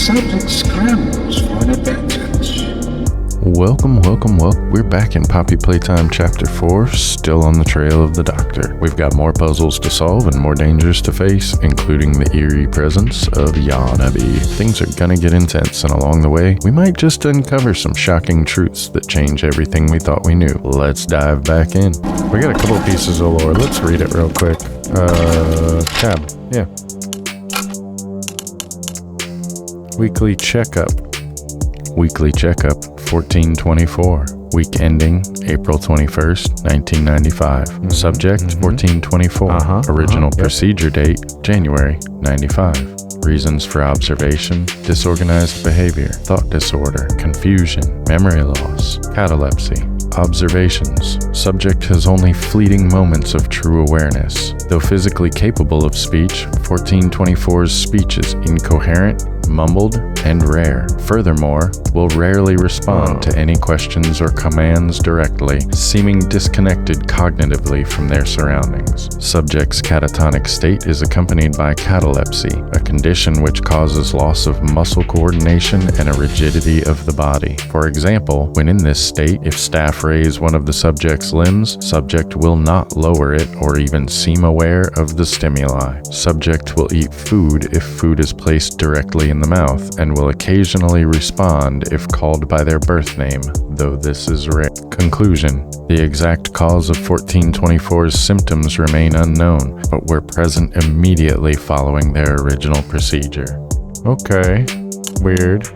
subject scrambles for an advantage. Welcome. We're back in Poppy Playtime Chapter 4, still on the trail of the Doctor. We've got more puzzles to solve and more dangers to face, including the eerie presence of Yarnaby. Things are gonna get intense, and along the way, we might just uncover some shocking truths that change everything we thought we knew. Let's dive back in. We got a couple pieces of lore. Let's read it real quick. Tab. Yeah. Weekly checkup. 1424. Week ending April 21st, 1995. Subject 1424. Original procedure date January 95. Reasons for observation: disorganized behavior, thought disorder, confusion, memory loss, catalepsy. Observations: subject has only fleeting moments of true awareness. Though physically capable of speech, 1424's speech is incoherent, mumbled, and rare. Furthermore, will rarely respond to any questions or commands directly, seeming disconnected cognitively from their surroundings. Subject's catatonic state is accompanied by catalepsy, a condition which causes loss of muscle coordination and a rigidity of the body. For example, when in this state, if staff raise one of the subject's limbs, subject will not lower it or even seem aware of the stimuli. Subject will eat food if food is placed directly in the mouth, and will occasionally respond if called by their birth name, though this is rare. Conclusion: the exact cause of 1424's symptoms remain unknown, but were present immediately following their original procedure. Okay, weird.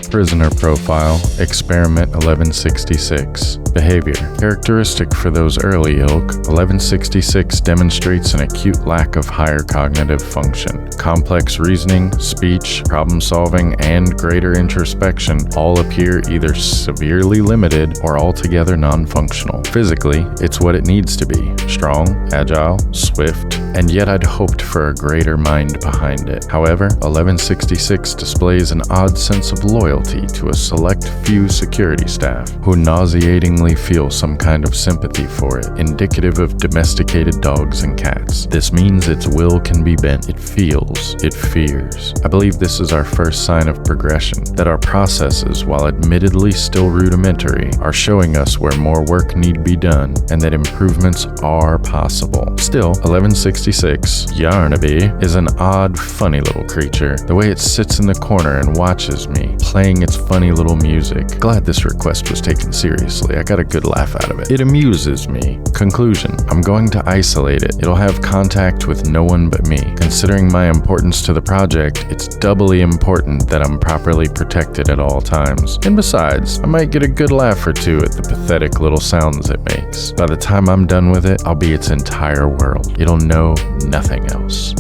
Prisoner profile, experiment 1166. Behavior. Characteristic for those early ilk, 1166 demonstrates an acute lack of higher cognitive function. Complex reasoning, speech, problem solving, and greater introspection all appear either severely limited or altogether non-functional. Physically, it's what it needs to be: strong, agile, swift, and yet I'd hoped for a greater mind behind it. However, 1166 displays an odd sense of loyalty to a select few security staff who nauseatingly feel some kind of sympathy for it, indicative of domesticated dogs and cats. This means its will can be bent. It feels, it fears. I believe this is our first sign of progression, that our processes, while admittedly still rudimentary, are showing us where more work need be done and that improvements are possible. Still, 1166, Yarnaby, is an odd, funny little creature. The way it sits in the corner and watches me, playing its funny little music. Glad this request was taken seriously. I got a good laugh out of it. It amuses me. Conclusion: I'm going to isolate it. It'll have contact with no one but me. Considering my importance to the project, it's doubly important that I'm properly protected at all times. And besides, I might get a good laugh or two at the pathetic little sounds it makes. By the time I'm done with it, I'll be its entire world. It'll know nothing else.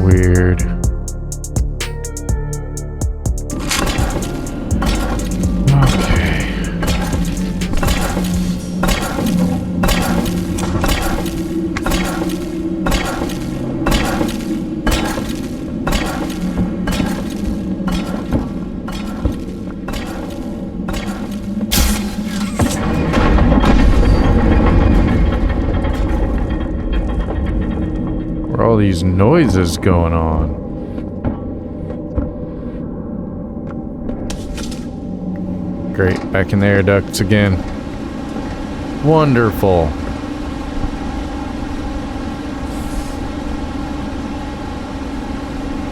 Weird. All these noises going on. Great, back in the air ducts again. Wonderful.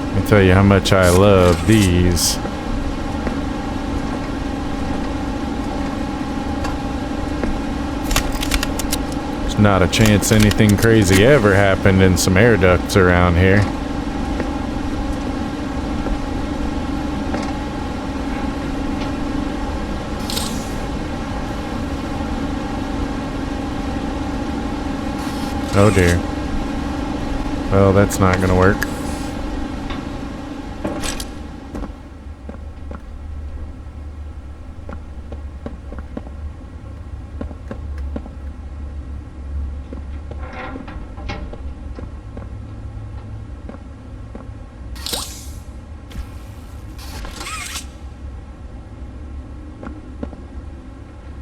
Let me tell you how much I love these. Not a chance anything crazy ever happened in some air ducts around here. Oh dear. Well, that's not gonna work.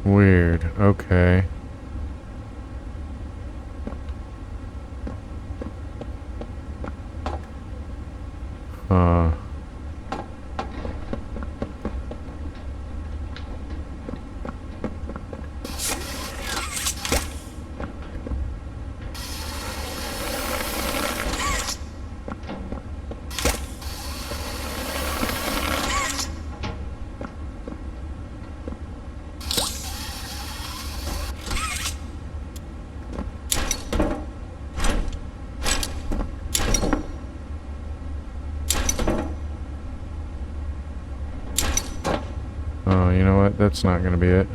Weird. Okay. Oh, you know what? That's not gonna be it.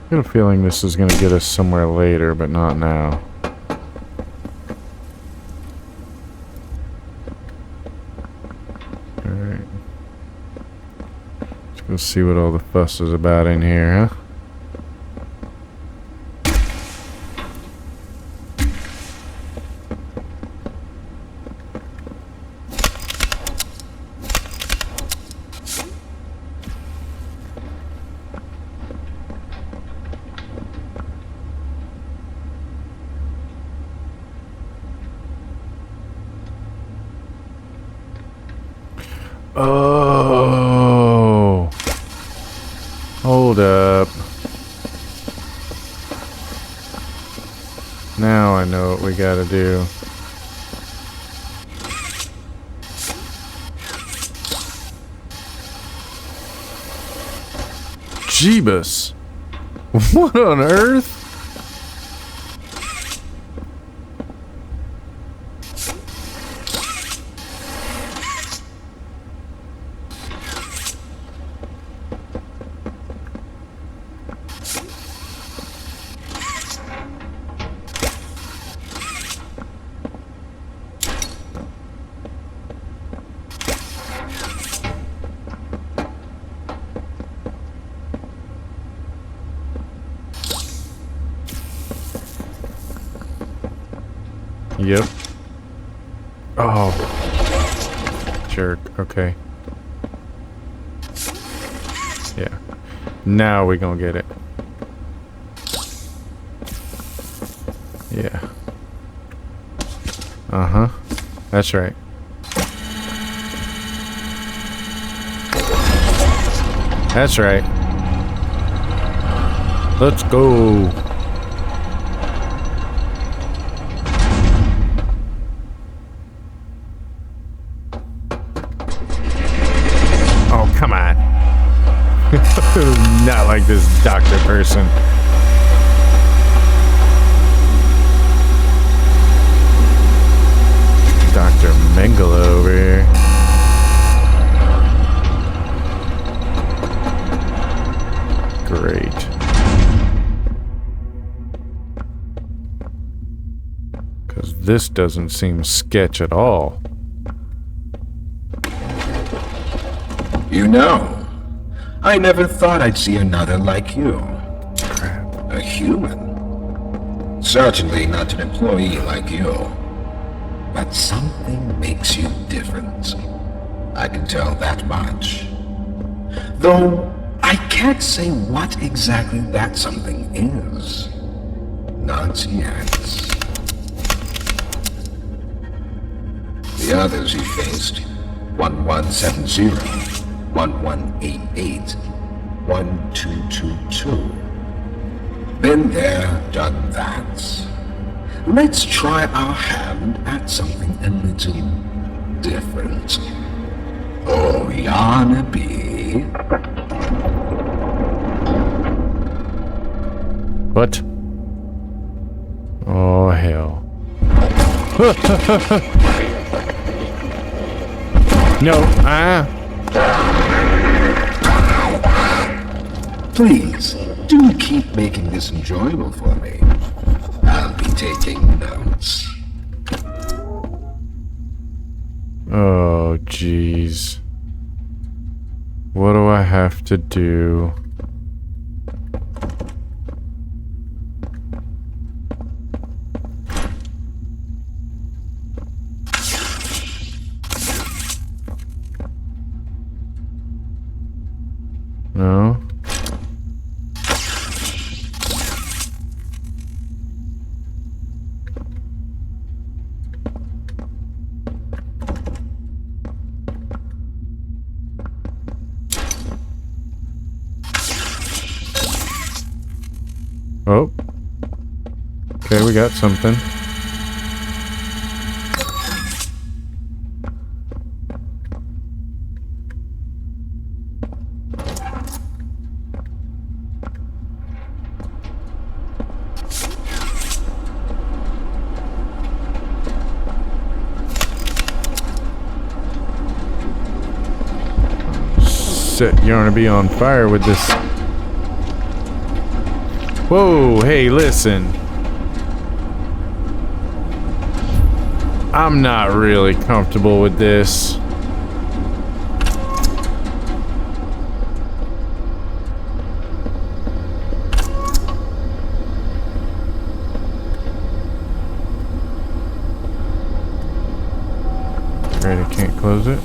I have a feeling this is going to get us somewhere later, but not now. Alright. Let's go see what all the fuss is about in here, huh? Oh, hold up. Now I know what we gotta do. Jeebus! What on earth? Yep. Oh. Jerk. Okay. Yeah. Now we gonna get it. Yeah. Uh-huh. That's right. That's right. Let's go. Come on. Not like this doctor person. Dr. Mengele over here. Great. Because this doesn't seem sketch at all. You know, I never thought I'd see another like you. Crap. A human. Certainly not an employee like you. But something makes you different. I can tell that much. Though, I can't say what exactly that something is. Not yet. The others you faced, 1170. 1188, 1222. Been there, done that. Let's try our hand at something a little different. Oh, Yarnaby. What? Oh, hell. No, Please, do keep making this enjoyable for me. I'll be taking notes. Oh, jeez. What do I have to do? No? Oh. Okay, we got something. Set you want to be on fire with this. Whoa, hey, listen. I'm not really comfortable with this. Right, I can't close it.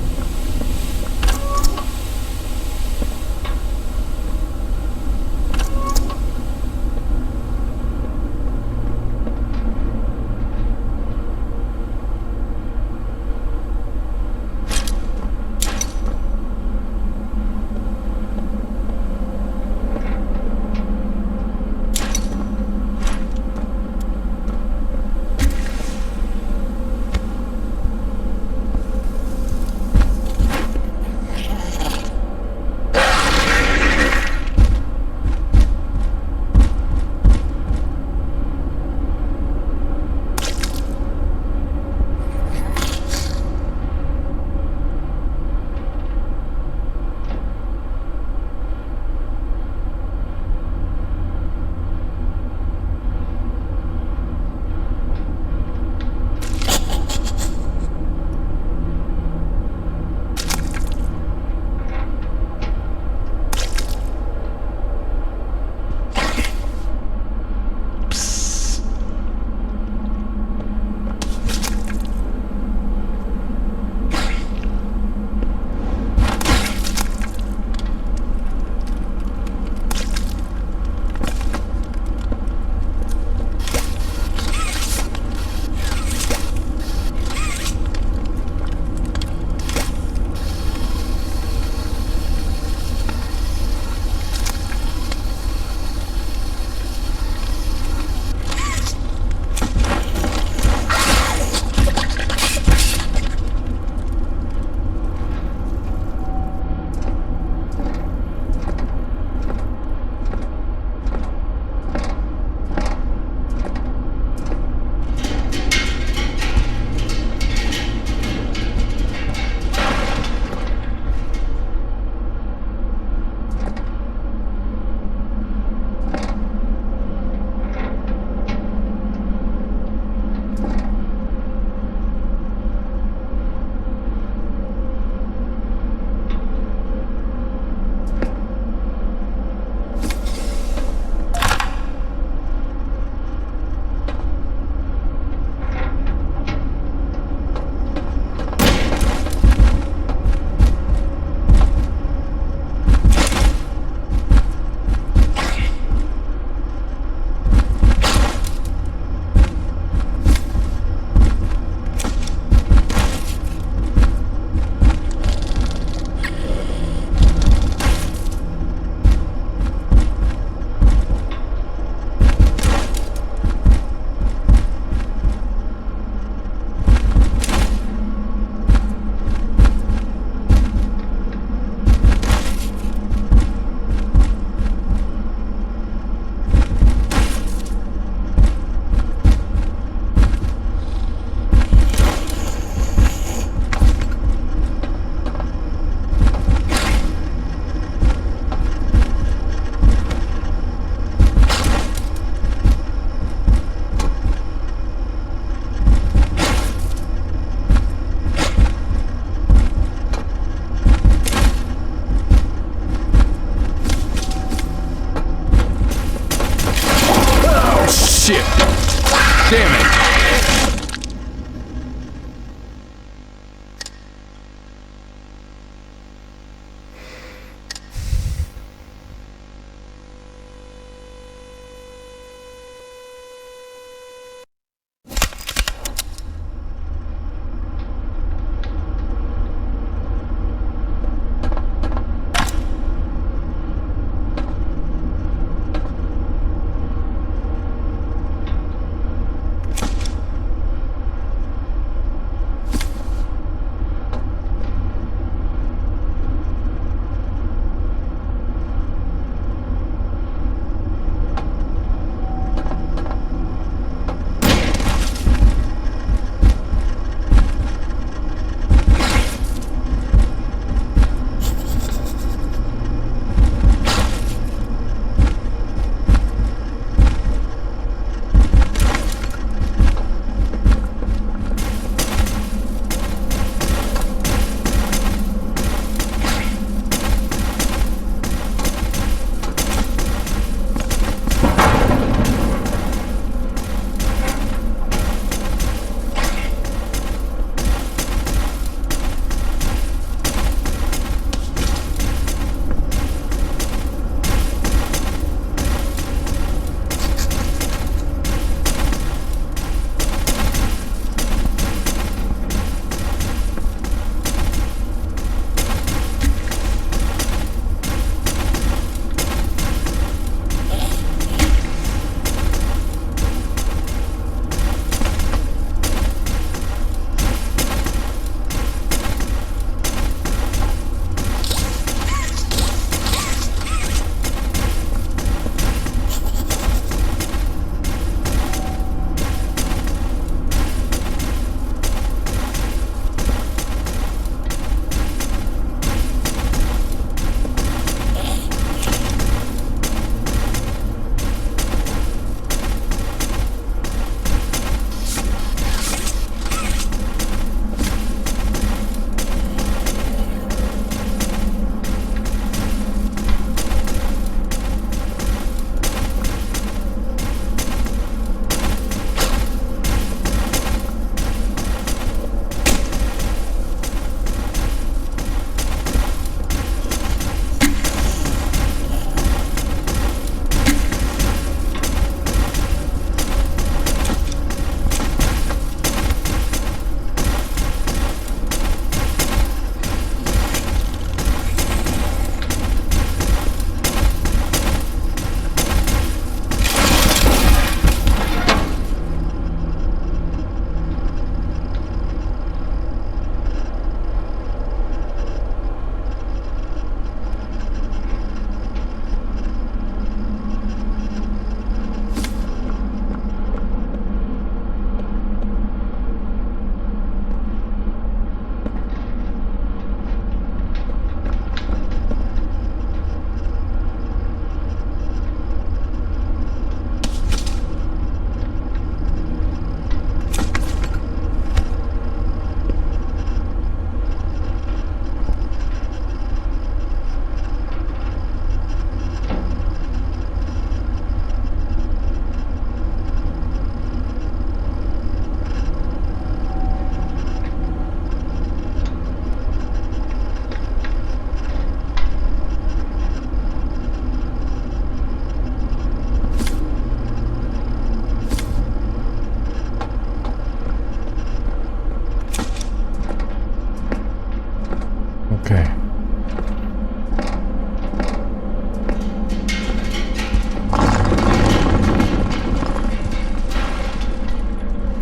Okay.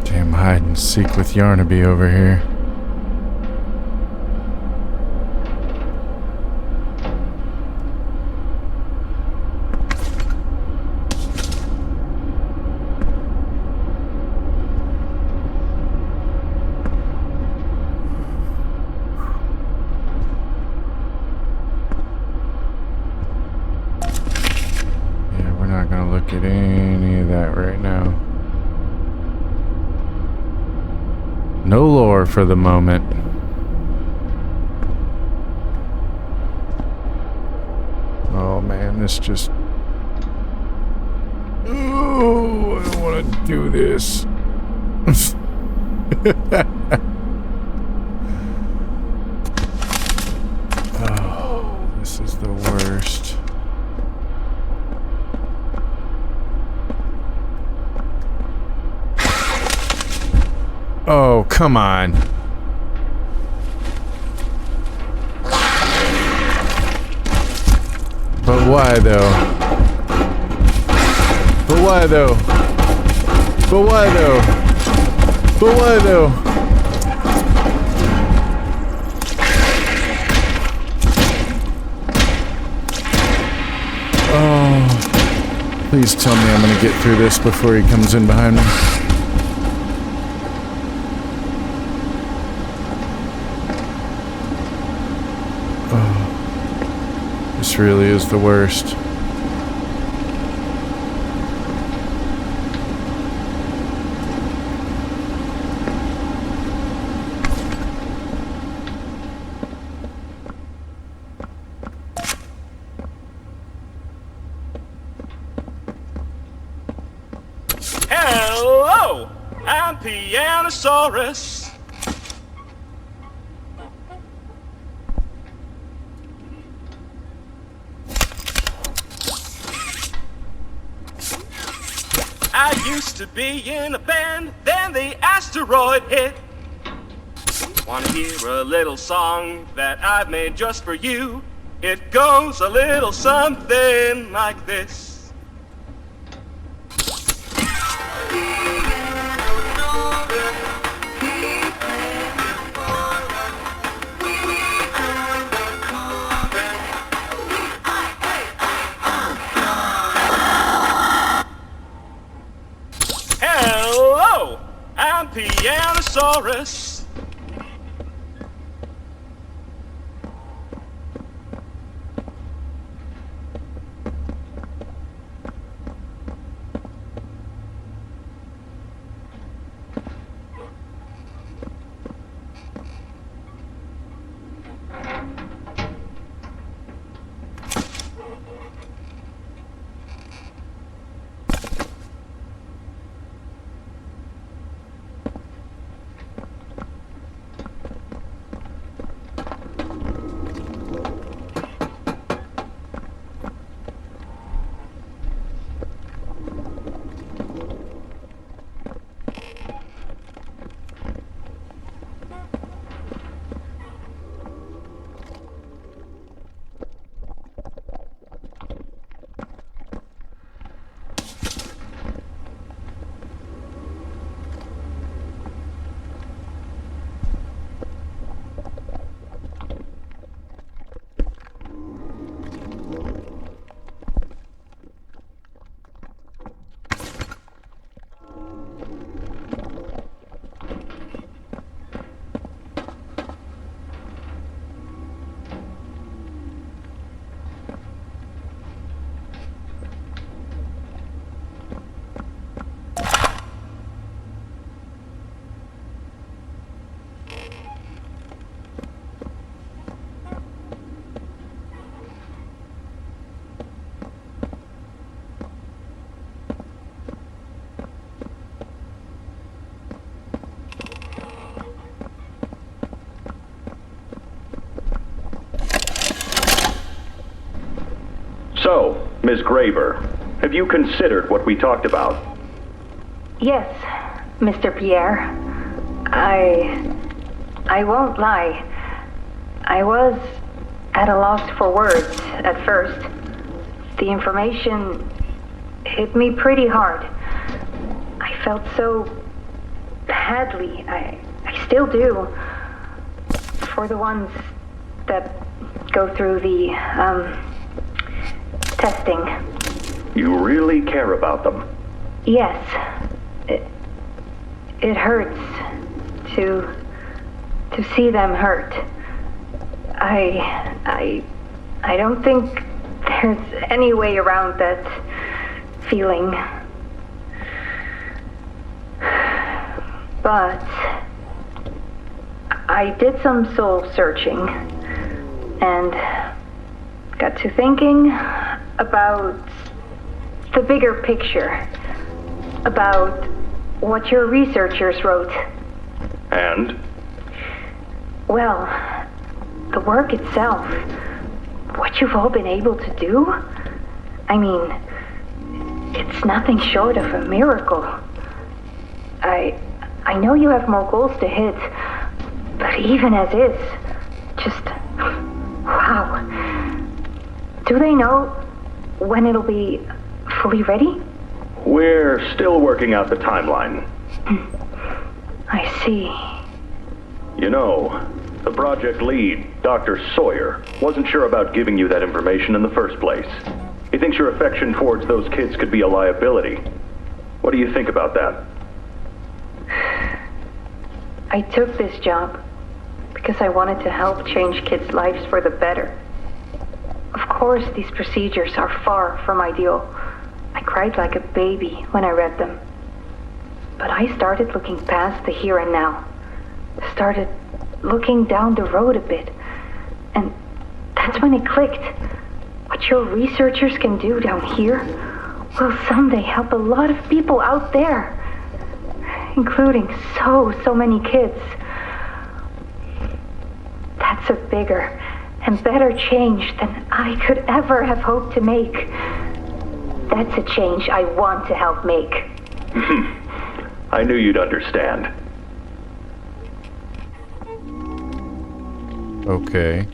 Damn hide and seek with Yarnaby over here. Look at any of that right now. No lore for the moment. Oh man, this just... Oh, I don't want to do this. Oh, this is the worst. Oh, come on. But why though? But why though? But why though? But why though? Oh. Please tell me I'm gonna get through this before he comes in behind me. This really is the worst. Hello, I'm Pianosaurus. I used to be in a band, then the asteroid hit. Wanna hear a little song that I've made just for you? It goes a little something like this. Hello, I'm Pianosaurus. So, Ms. Graver, have you considered what we talked about? Yes, Mr. Pierre. I won't lie. I was at a loss for words at first. The information hit me pretty hard. I felt so badly. I still do. For the ones that go through the, testing. You really care about them? Yes. It hurts to see them hurt. I don't think there's any way around that feeling. But I did some soul searching and got to thinking about the bigger picture, about what your researchers wrote. And? Well, the work itself, what you've all been able to do, I mean, it's nothing short of a miracle. I know you have more goals to hit, but even as is, just, wow. Do they know when it'll be fully ready? We're still working out the timeline. I see. You know, the project lead, Dr. Sawyer, wasn't sure about giving you that information in the first place. He thinks your affection towards those kids could be a liability. What do you think about that? I took this job because I wanted to help change kids' lives for the better. Of course, these procedures are far from ideal. I cried like a baby when I read them. But I started looking past the here and now. Started looking down the road a bit. And that's when it clicked. What your researchers can do down here will someday help a lot of people out there. Including so many kids. That's a bigger and better change than I could ever have hoped to make. That's a change I want to help make. I knew you'd understand. Okay.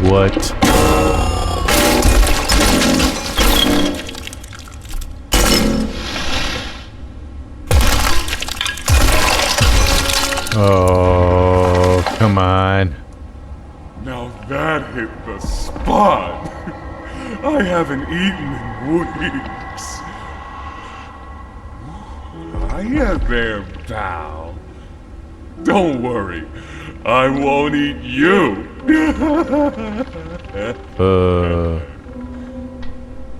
What? Oh, come on. Now that hit the spot. I haven't eaten in weeks. Hiya there, pal. Don't worry, I won't eat you.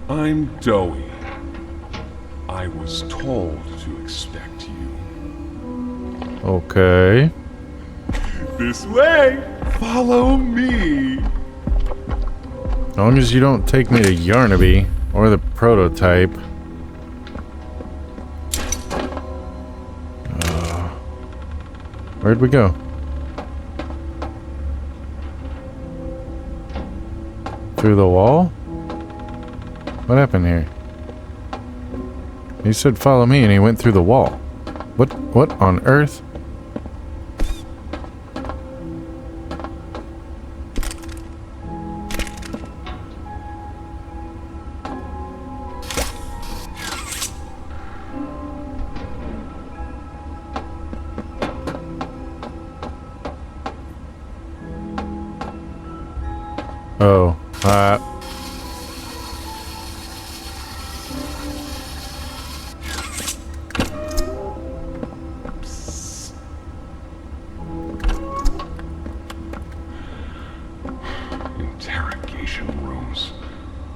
I'm Doey. I was told to expect you. Okay. This way! Follow me! As long as you don't take me to Yarnaby or the prototype. Where'd we go? Through the wall? What happened here? He said follow me and he went through the wall. What on earth? Oh, Interrogation rooms.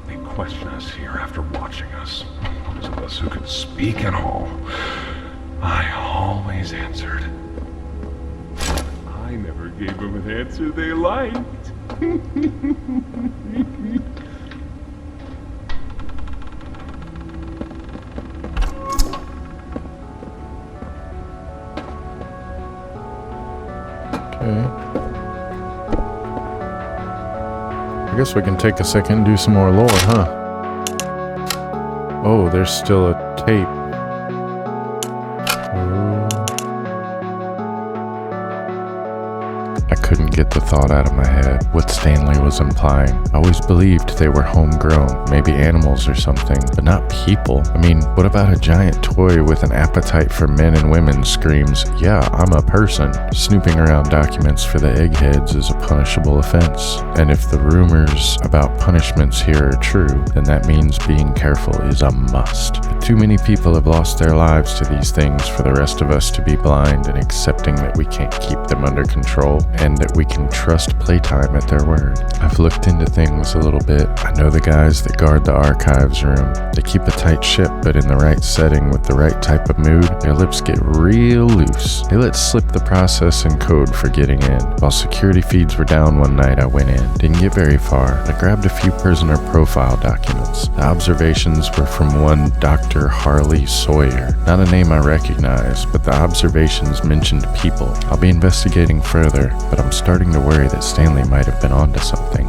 They question us here after watching us. Those of us who could speak at all. I always answered. I never gave them an answer they liked. okay. I guess we can take a second and do some more lore, huh? Oh, there's still a tape. I couldn't get the thought out of my head, what Stanley was implying. I always believed they were homegrown, maybe animals or something, but not people. I mean, what about a giant toy with an appetite for men and women screams, yeah, I'm a person? Snooping around documents for the eggheads is a punishable offense. And if the rumors about punishments here are true, then that means being careful is a must. But too many people have lost their lives to these things for the rest of us to be blind and accepting that we can't keep them under control, and that we can trust Playtime at their word. I've looked into things a little bit. I know the guys that guard the archives room. They keep a tight ship, but in the right setting with the right type of mood, their lips get real loose. They let slip the process and code for getting in. While security feeds were down one night, I went in. Didn't get very far. I grabbed a few prisoner profile documents. The observations were from one Dr. Harley Sawyer. Not a name I recognize, but the observations mentioned people. I'll be investigating further, but I'm starting to worry that Stanley might have been onto something.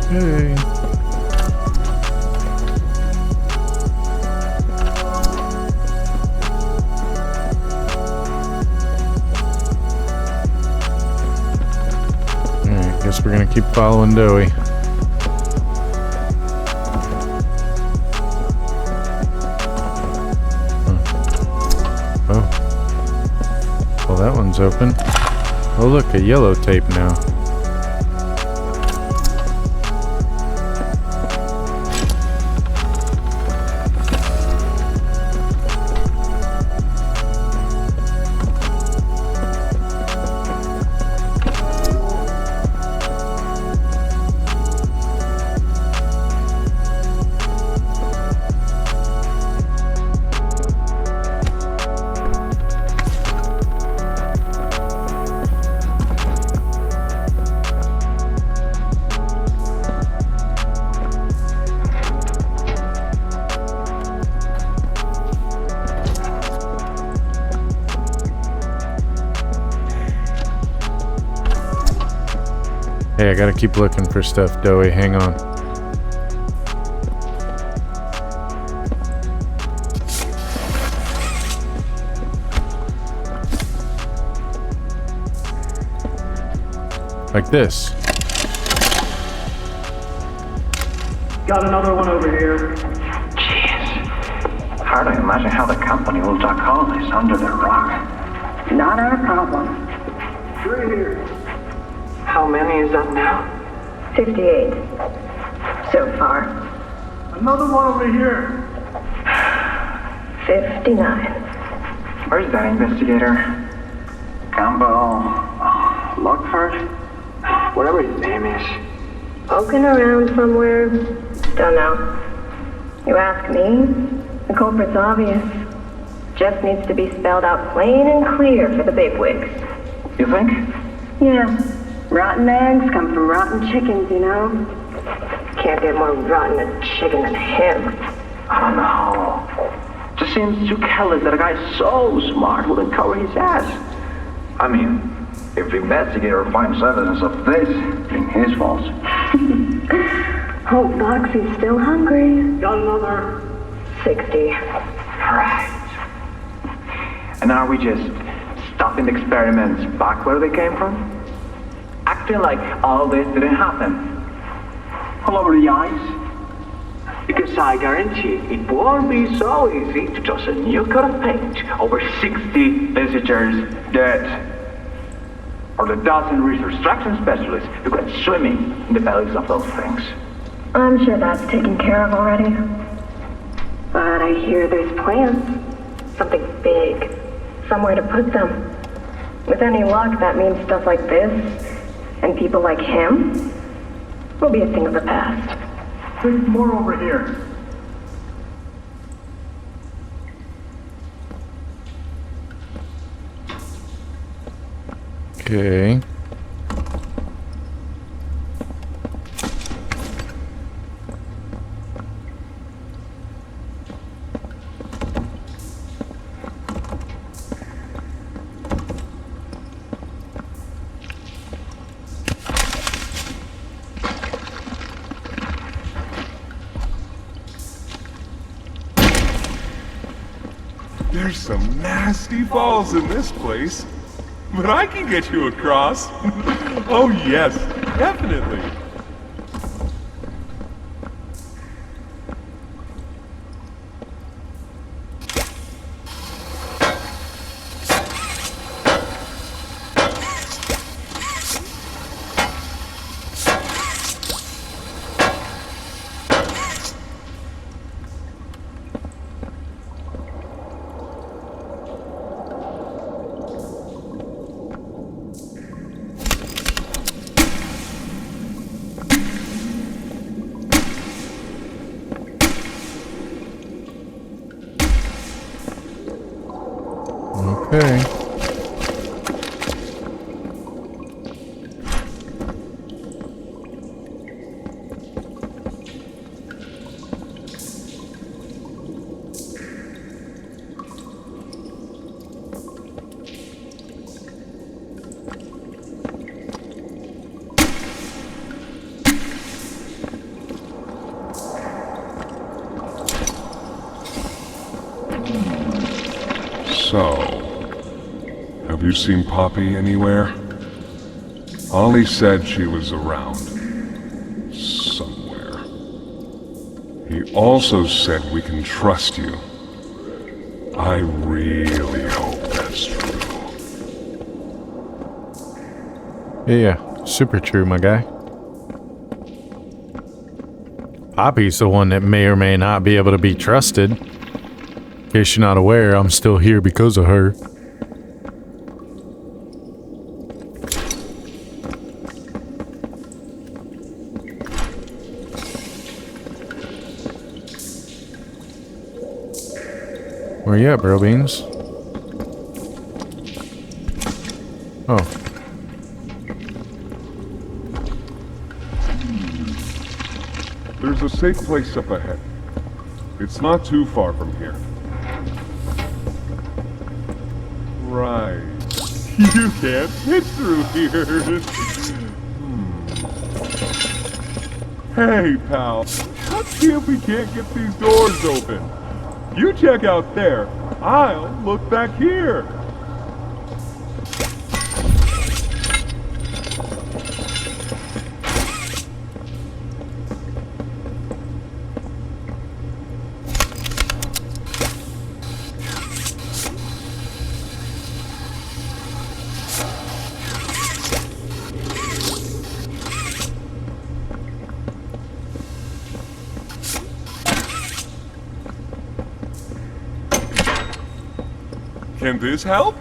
Okay. Alright, guess we're gonna keep following Doey. Well, that one's open. Oh look, a yellow tape now. Hey, I gotta keep looking for stuff, Doey. Hang on. Like this. Got another one over here. Jeez. Hard to imagine how the company will duck all this under the rock. Not our problem. 3 here. How many is that now? 58. So far. Another one over here. 59. Where's that investigator? Campbell... Lockford? Whatever his name is. Poking around somewhere? Don't know. You ask me? The culprit's obvious. Just needs to be spelled out plain and clear for the bigwigs. You think? Yeah. Rotten eggs come from rotten chickens, you know? Can't get more rotten a chicken than him. I don't know. Just seems too careless that a guy so smart wouldn't cover his ass. I mean, if the investigator finds evidence of this, then his fault. Hope Foxy's still hungry. Got another. 60. Right. And are we just stopping the experiments back where they came from? Acting like all this didn't happen. All over the ice. Because I guarantee it won't be so easy to toss a new coat of paint over 60 visitors dead. or the dozen reconstruction specialists who went swimming in the bellies of those things. I'm sure that's taken care of already. But I hear there's plans. Something big. Somewhere to put them. With any luck, that means stuff like this, and people like him, will be a thing of the past. There's more over here. Okay. There's some nasty balls in this place. But I can get you across. Oh yes, definitely. Okay. So, have you seen Poppy anywhere? Ollie said she was around. Somewhere. He also said we can trust you. I really hope that's true. Yeah, super true, my guy. Poppy's the one that may or may not be able to be trusted. In case you're not aware, I'm still here because of her. Where you at, bro beans? Oh. There's a safe place up ahead. It's not too far from here. Right. You can't fit through here. Hey, pal. Let's see if we can't get these doors open. You check out there. I'll look back here. Can this help?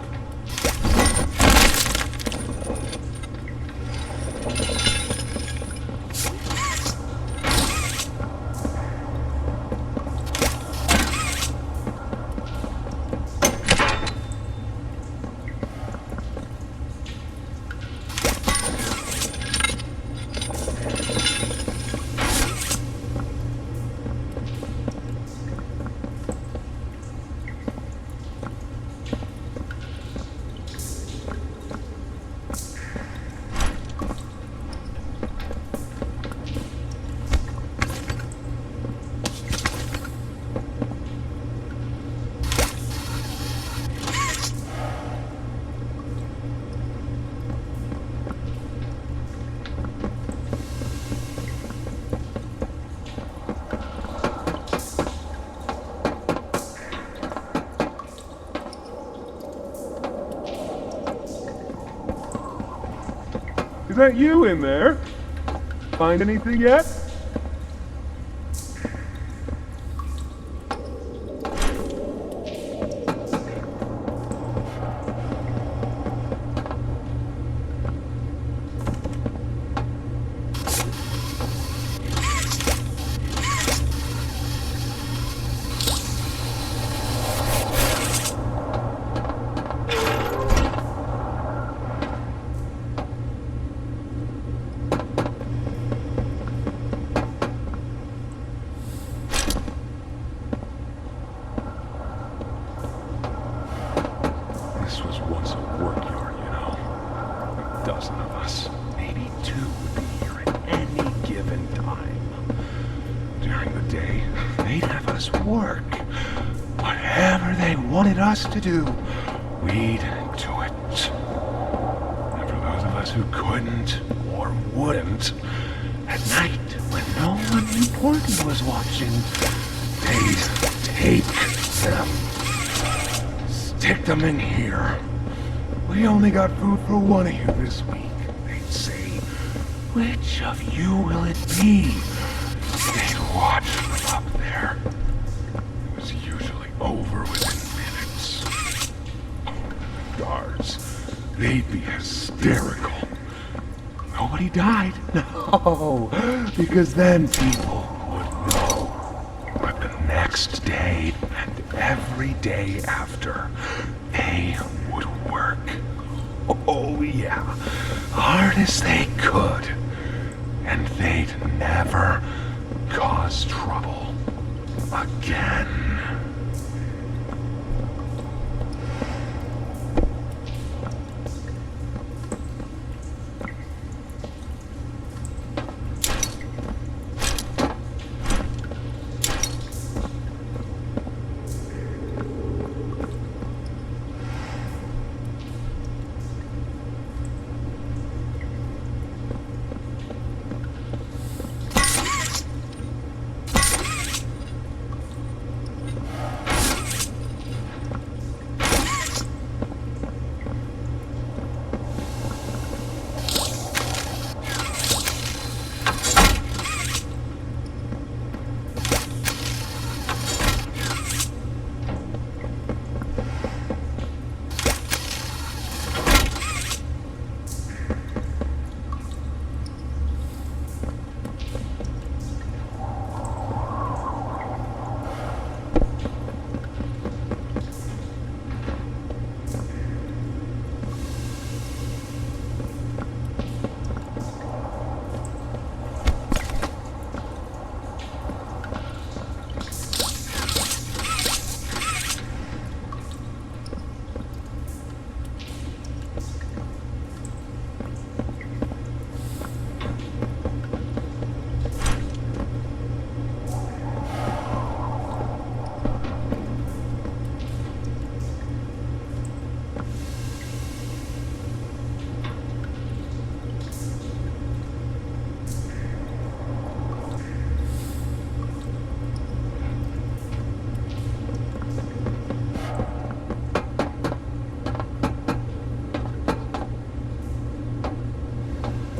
Is that you in there? Find anything yet? This was once a work yard, you know. A dozen of us, maybe two, would be here at any given time. During the day, they'd have us work. Whatever they wanted us to do, we'd do it. And for those of us who couldn't or wouldn't, at night, when no one important was watching, they'd take them. Stick them in here. We only got food for one of you this week. They'd say, which of you will it be? They'd watch from up there. It was usually over within minutes. The guards, they'd be hysterical. Nobody died. No, because then people would know. But the next day and every day after, they would work. Oh yeah, hard as they could. And they'd never cause trouble again.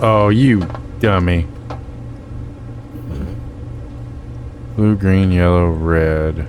Oh, you dummy. Blue, green, yellow, red.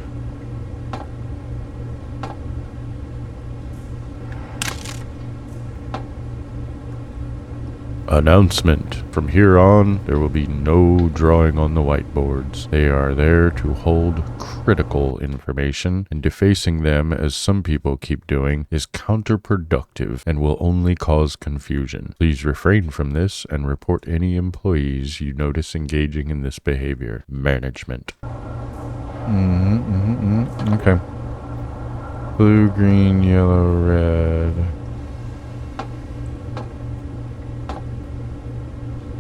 Announcement. From here on, there will be no drawing on the whiteboards. They are there to hold critical information, and defacing them, as some people keep doing, is counterproductive and will only cause confusion. Please refrain from this and report any employees you notice engaging in this behavior. Management. Okay. Blue, green, yellow, red.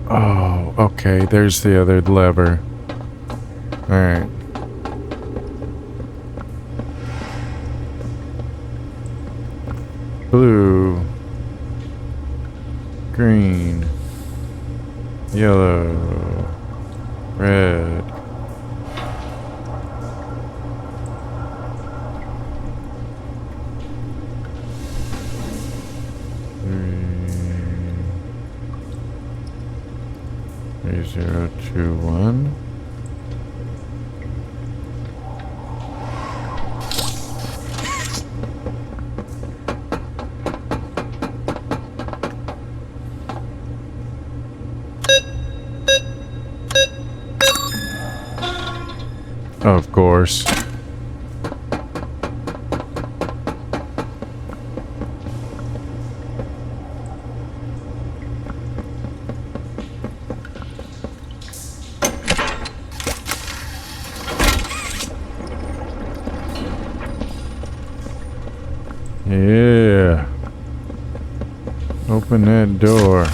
Oh, okay, there's the other lever. Alright. Blue, green, yellow, red. 3021. Of course. Yeah. Open that door.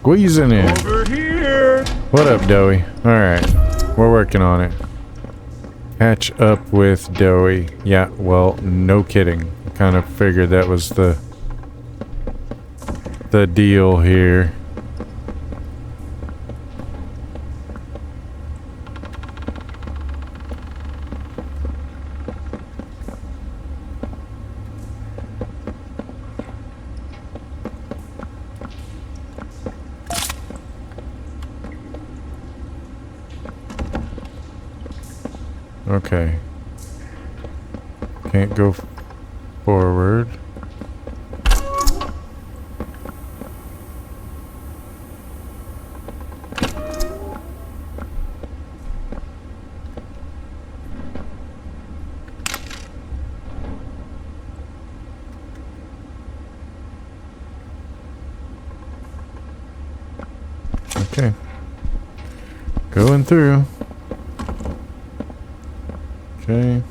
Squeezing in. Over here! What up, Doey? Alright. We're working on it. Catch up with Doey. Yeah, well, no kidding. Kind of figured that was the deal here. Okay. Can't go forward. Okay. Going through. Okay.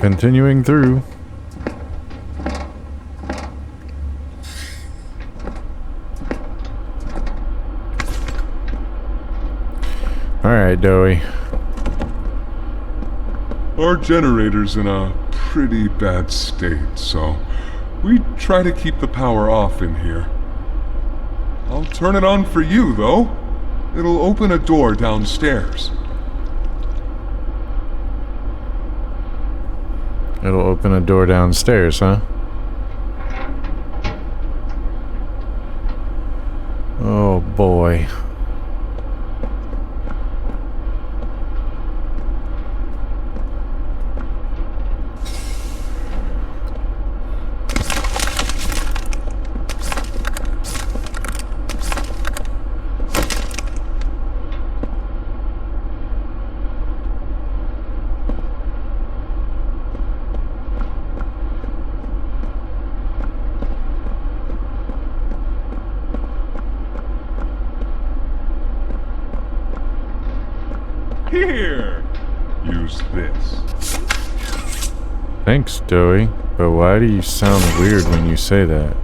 Continuing through. Alright, Doey. Our generator's in a pretty bad state, so we try to keep the power off in here. I'll turn it on for you, though. It'll open a door downstairs. It'll open a door downstairs, huh? Oh boy. Here! Use this. Thanks, Doey. But why do you sound weird when you say that?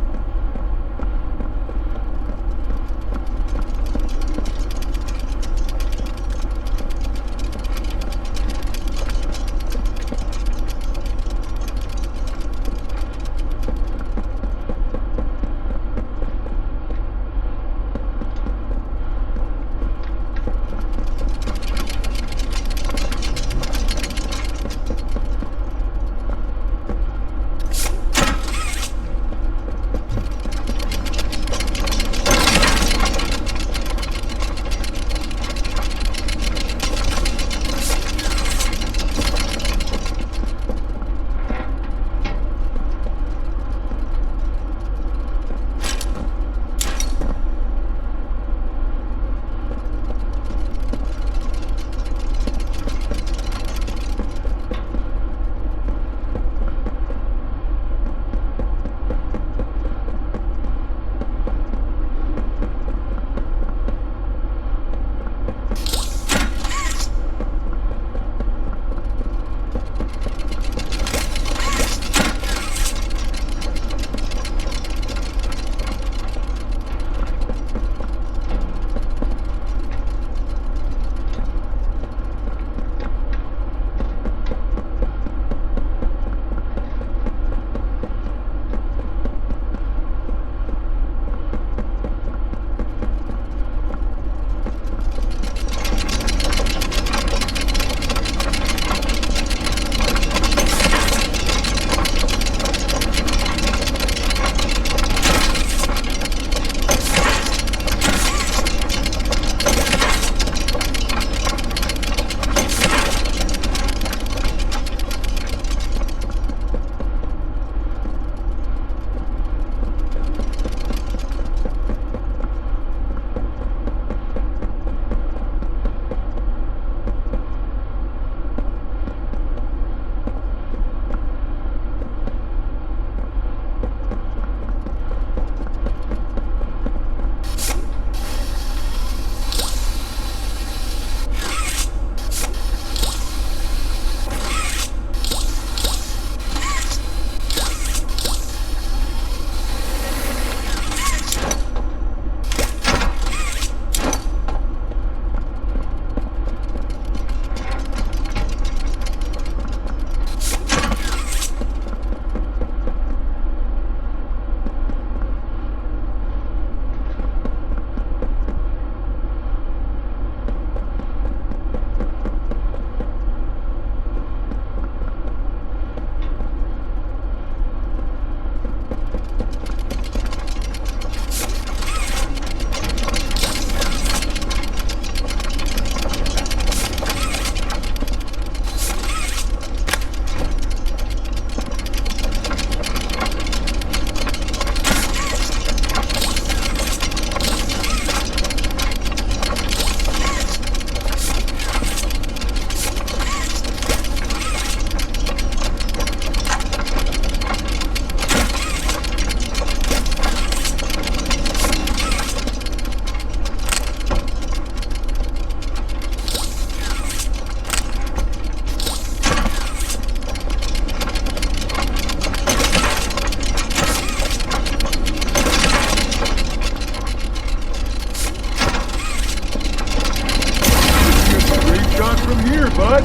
bud.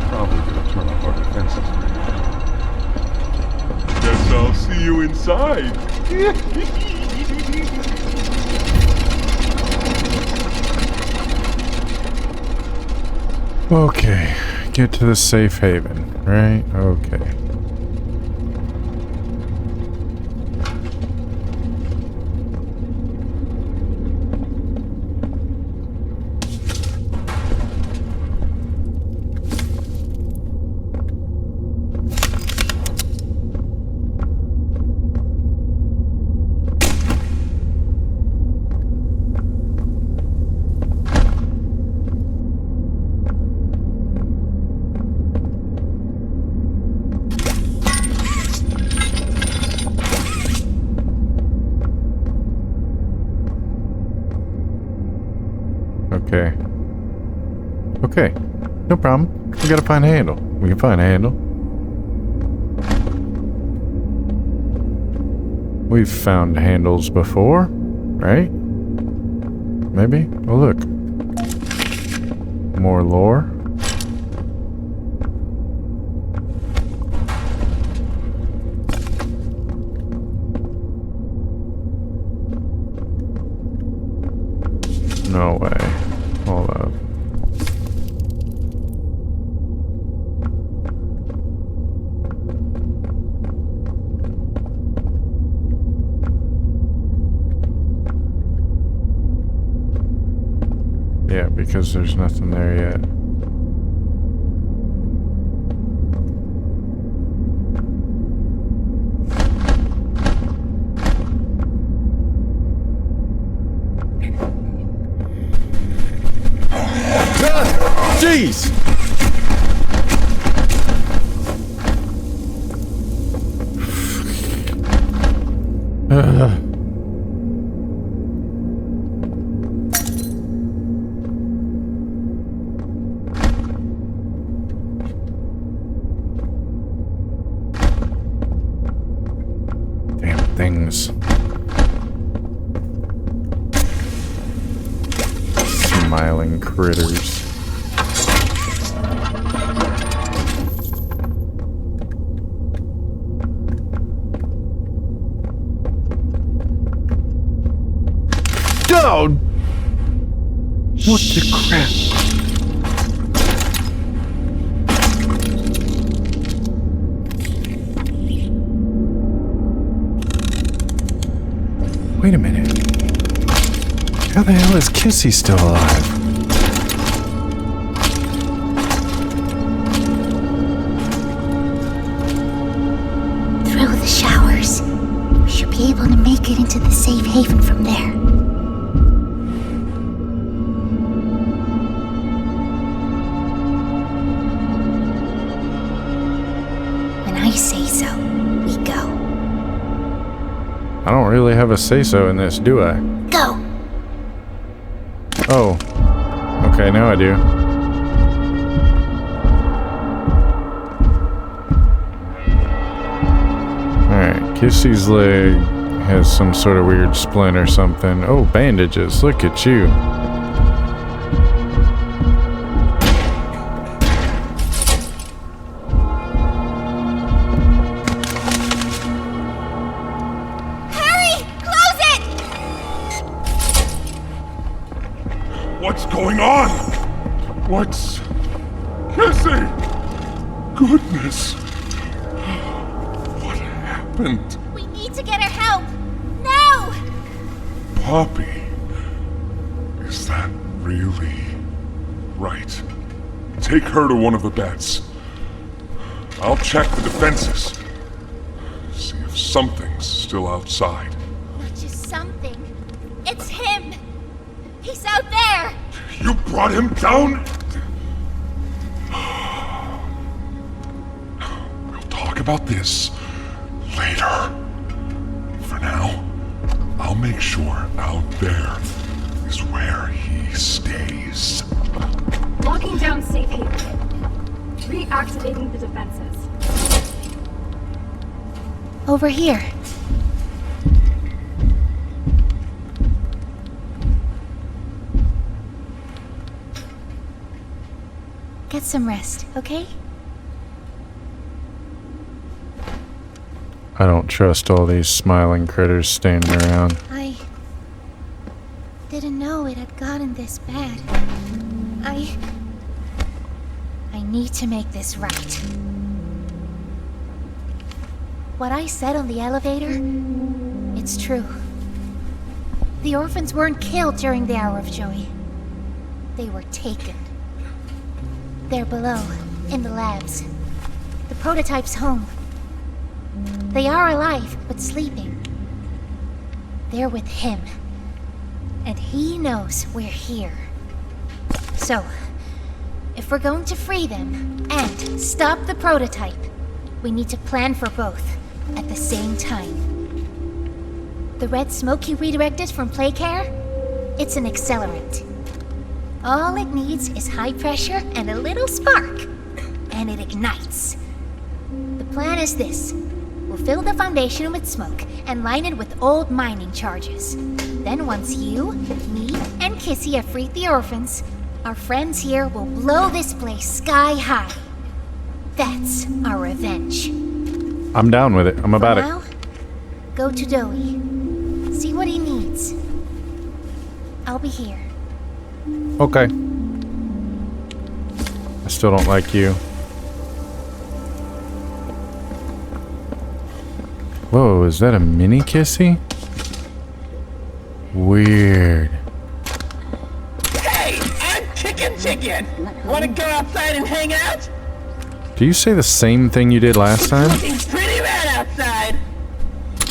Probably gonna turn off our defenses right now. Guess I'll see you inside. Okay, get to the safe haven, right? Okay. Okay. Okay. No problem. We gotta find a handle. We can find a handle. We've found handles before, right? Maybe? Oh, look. More lore. No way. Hold up. Yeah, because there's nothing there yet. Jeez! Damn things. Smiling critters. Oh! What the crap? Wait a minute. How the hell is Kissy still alive? Through the showers. We should be able to make it into the safe haven from there. When I say so, we go. I don't really have a say-so in this, do I? Go! Oh. Okay, now I do. Alright, Kissy's leg has some sort of weird splint or something. Oh, bandages. Look at you. What's going on? What's... Kissy! Goodness! What happened? We need to get her help! Now! Poppy? Is that really... right? Take her to one of the beds. I'll check the defenses. See if something's still outside. Not just something. It's him! He's out there! You brought him down? We'll talk about this later. For now, I'll make sure out there is where he stays. Locking down safe haven. Reactivating the defenses. Over here. Get some rest, okay? I don't trust all these smiling critters standing around. I didn't know it had gotten this bad. I need to make this right. What I said on the elevator, it's true. The orphans weren't killed during the hour of joy. They were taken. They're below, in the labs. The prototype's home. They are alive, but sleeping. They're with him. And he knows we're here. So, if we're going to free them and stop the prototype, we need to plan for both at the same time. The red smoke you redirected from Playcare? It's an accelerant. All it needs is high pressure and a little spark, and it ignites. The plan is this. We'll fill the foundation with smoke and line it with old mining charges. Then once you, me, and Kissy have freed the orphans, our friends here will blow this place sky high. That's our revenge. I'm down with it. I'm about now, go to Doey. See what he needs. I'll be here. it. Okay. I still don't like you. Whoa, is that a mini Kissy? Weird. Hey, I'm Chicken. Wanna go outside and hang out? Do you say the same thing you did last time? It's pretty rad outside.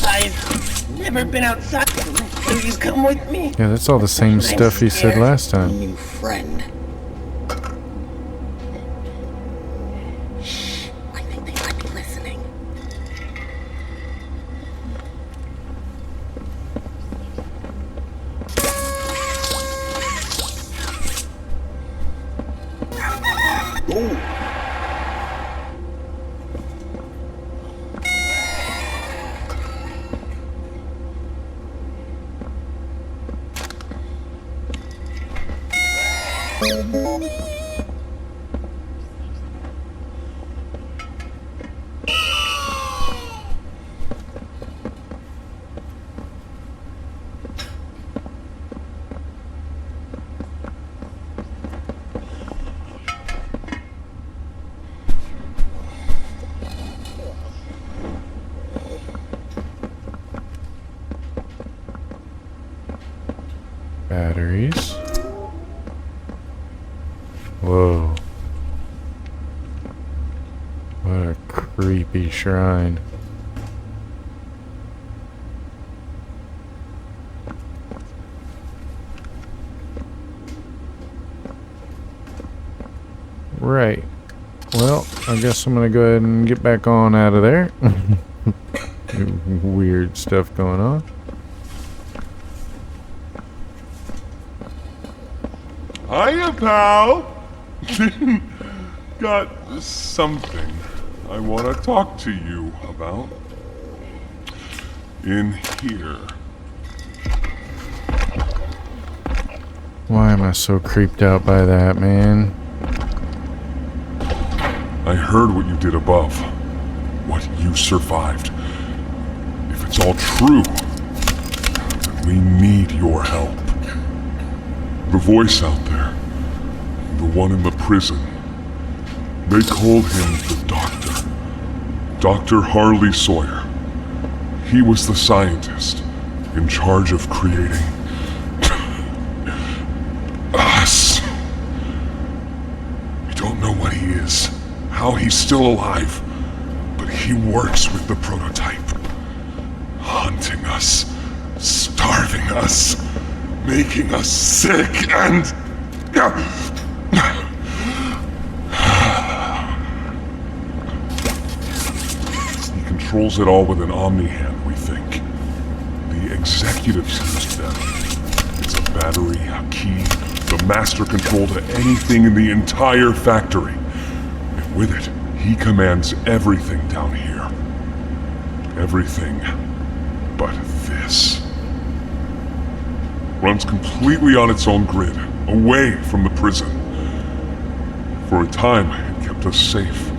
I've never been outside. Will you come with me? Yeah, that's all the same stuff you said last time. New friend. Shh. I think they might be listening. Ooh. Batteries. Whoa. What a creepy shrine. Right. Well, I guess I'm gonna go ahead and get back on out of there. Weird stuff going on. Hiya, pal! Got something I want to talk to you about. In here. Why am I so creeped out by that, man? I heard what you did above. What you survived. If it's all true, then we need your help. The voice out there, the one in the prison, they called him the Doctor. Dr. Harley Sawyer. He was the scientist in charge of creating us. We don't know what he is, how he's still alive, but he works with the prototype. Hunting us, starving us, making us sick and... He controls it all with an omni-hand, we think. The executives use them. It's a battery, a key, the master control to anything in the entire factory. And with it, he commands everything down here. Everything but this. Runs completely on its own grid, away from the prison. For a time, it kept us safe.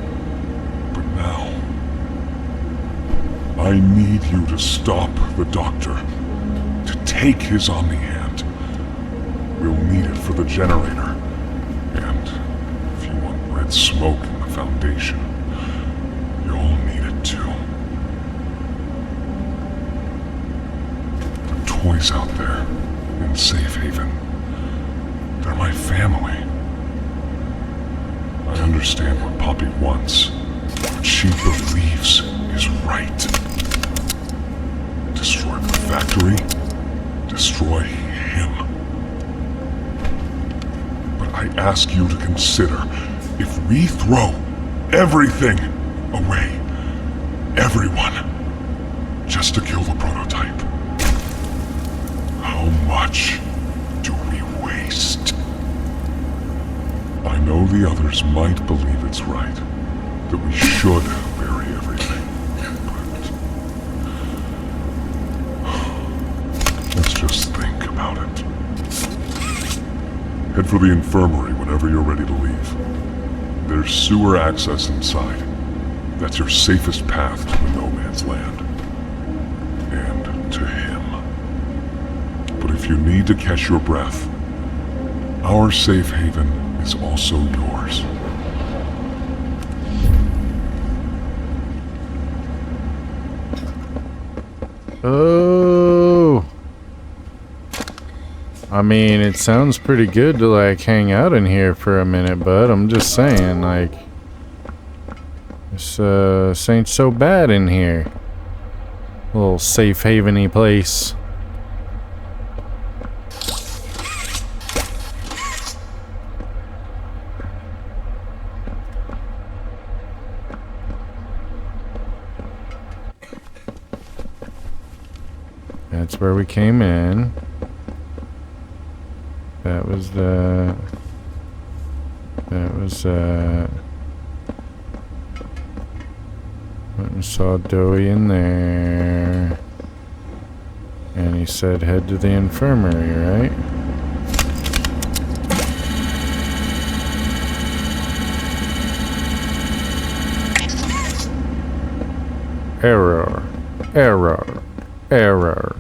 But now, I need you to stop the Doctor. To take his Omni-Hand. We'll need it for the generator. And if you want red smoke in the Foundation, you'll need it too. The toys out there in Safe Haven, they're my family. I understand what Poppy wants, what she believes is right. Destroy the factory, destroy him. But I ask you to consider, if we throw everything away, everyone, just to kill the prototype, how much do we waste? I know the others might believe it's right, that we should bury everything, but let's just think about it. Head for the infirmary whenever you're ready to leave. There's sewer access inside. That's your safest path to the no man's land. And to him. But if you need to catch your breath, our safe haven is also yours. Oh. I mean, it sounds pretty good to like hang out in here for a minute, but I'm just saying, like, this ain't so bad in here. Little safe haven-y place. That's where we came in. That was went and saw Doey in there. And he said head to the infirmary, right? Error. Error. Error.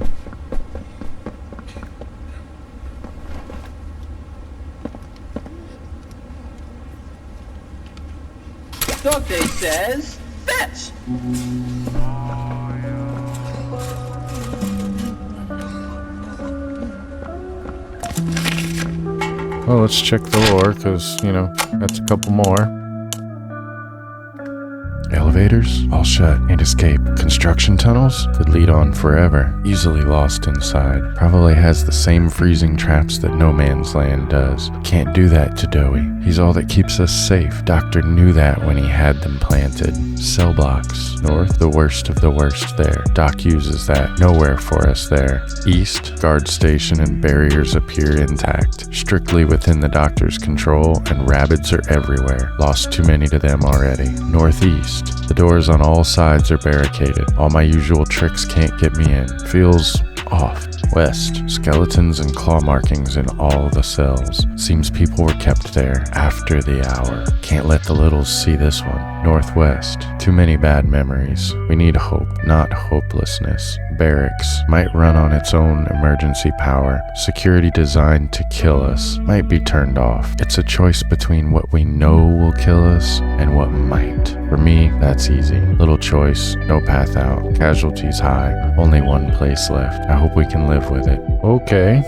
Dog Day says, fetch! Well, let's check the lore, because, you know, that's a couple more. Elevators, all shut, and escape. Construction tunnels could lead on forever, easily lost inside. Probably has the same freezing traps that No Man's Land does. Can't do that to Doey. He's all that keeps us safe. Doctor knew that when he had them planted. Cell blocks. North, the worst of the worst there. Doc uses that. Nowhere for us there. East, guard station and barriers appear intact. Strictly within the Doctor's control, and rabbits are everywhere. Lost too many to them already. Northeast. The doors on all sides are barricaded. All my usual tricks can't get me in. Feels off. West. Skeletons and claw markings in all the cells. Seems people were kept there after the hour. Can't let the littles see this one. Northwest. Too many bad memories. We need hope, not hopelessness. Barracks. Might run on its own emergency power. Security designed to kill us. Might be turned off. It's a choice between what we know will kill us and what might. For me, that's easy. Little choice, no path out. Casualties high. Only one place left. I hope we can live with it. Okay.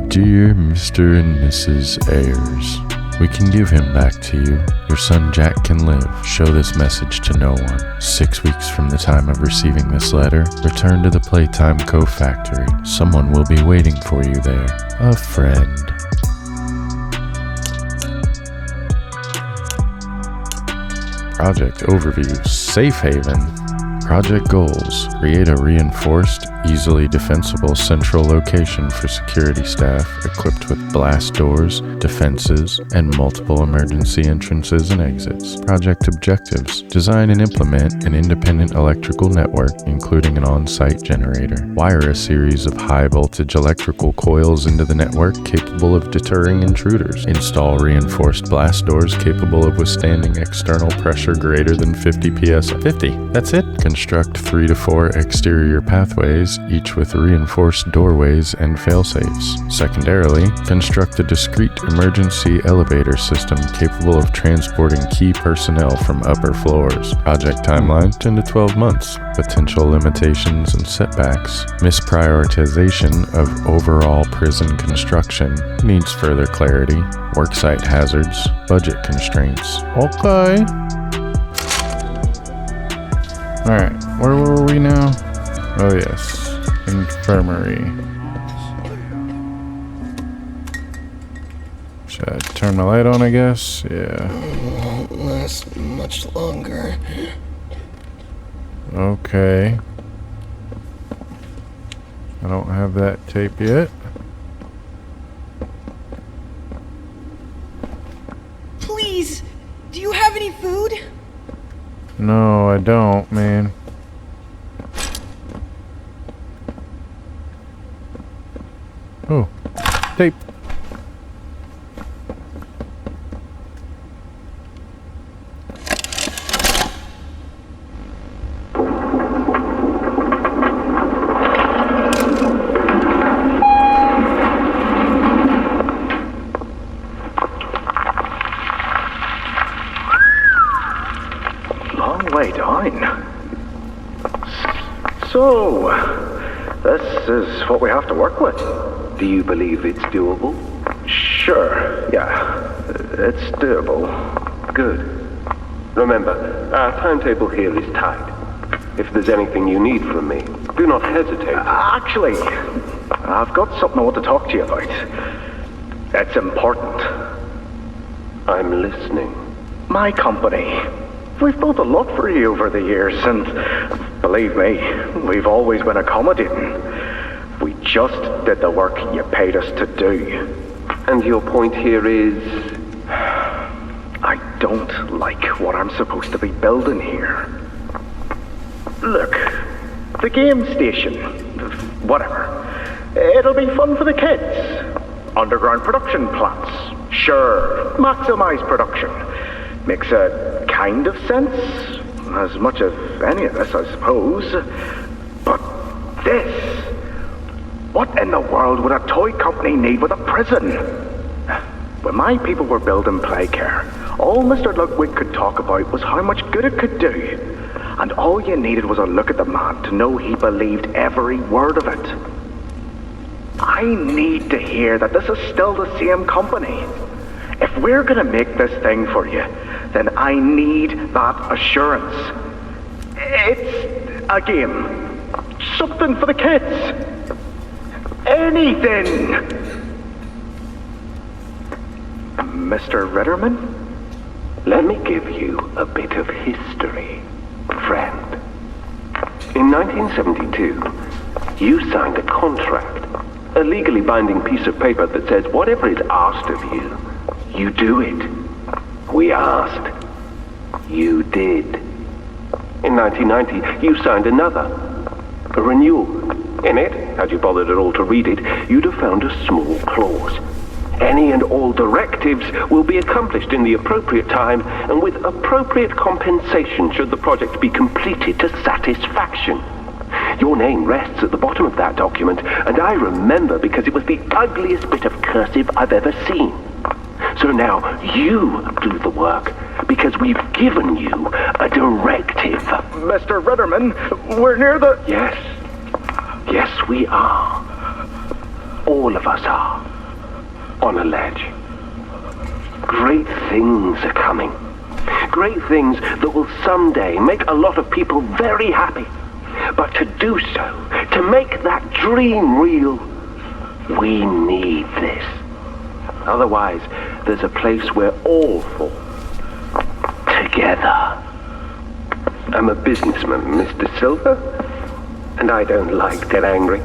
Dear Mr. and Mrs. Ayers, we can give him back to you. Your son Jack can live. Show this message to no one. 6 weeks from the time of receiving this letter, return to the Playtime Co factory. Someone will be waiting for you there. A friend. Project Overview. Safe Haven. Project Goals. Create a reinforced, easily defensible central location for security staff equipped with blast doors, defenses, and multiple emergency entrances and exits. Project objectives: design and implement an independent electrical network, including an on-site generator. Wire a series of high-voltage electrical coils into the network capable of deterring intruders. Install reinforced blast doors capable of withstanding external pressure greater than 50 psi. 50. That's it. Construct 3 to 4 exterior pathways, each with reinforced doorways and failsafes. Secondarily, construct a discrete emergency elevator system capable of transporting key personnel from upper floors. Project timeline 10 to 12 months. Potential limitations and setbacks. Misprioritization of overall prison construction needs further clarity. Worksite hazards. Budget constraints. Okay. Alright, where were we now? Oh yes, infirmary. Should I turn my light on, I guess? Yeah. Won't last much longer. Okay. I don't have that tape yet. Please, do you have any food? No, I don't, man. Oh, tape. Way down. So, this is what we have to work with. Do you believe it's doable? Sure, yeah. It's doable. Good. Remember, our timetable here is tight. If there's anything you need from me, do not hesitate. Actually, I've got something I want to talk to you about. It's important. I'm listening. My company. We've built a lot for you over the years, and believe me, we've always been accommodating. We just did the work you paid us to do. And your point here is? I don't like what I'm supposed to be building here. Look, the game station, whatever, it'll be fun for the kids. Underground production plants, sure, maximize production. Makes a kind of sense, as much of any of this, I suppose. But this, what in the world would a toy company need with a prison? When my people were building Playcare, all Mr. Ludwig could talk about was how much good it could do. And all you needed was a look at the man to know he believed every word of it. I need to hear that this is still the same company. If we're gonna make this thing for you, then I need that assurance. It's a game. Something for the kids. Anything. Mr. Ritterman? Let me give you a bit of history, friend. In 1972, you signed a contract, a legally binding piece of paper that says whatever is asked of you, you do it. We asked. You did. In 1990, you signed another. A renewal. In it, had you bothered at all to read it, you'd have found a small clause. Any and all directives will be accomplished in the appropriate time and with appropriate compensation should the project be completed to satisfaction. Your name rests at the bottom of that document, and I remember because it was the ugliest bit of cursive I've ever seen. So now you do the work, because we've given you a directive. Mr. Ritterman, we're near the... Yes. Yes, we are. All of us are. On a ledge. Great things are coming. Great things that will someday make a lot of people very happy. But to do so, to make that dream real, we need this. Otherwise, there's a place we're all for. Together. I'm a businessman, Mr. Silver. and I don't like dead angry.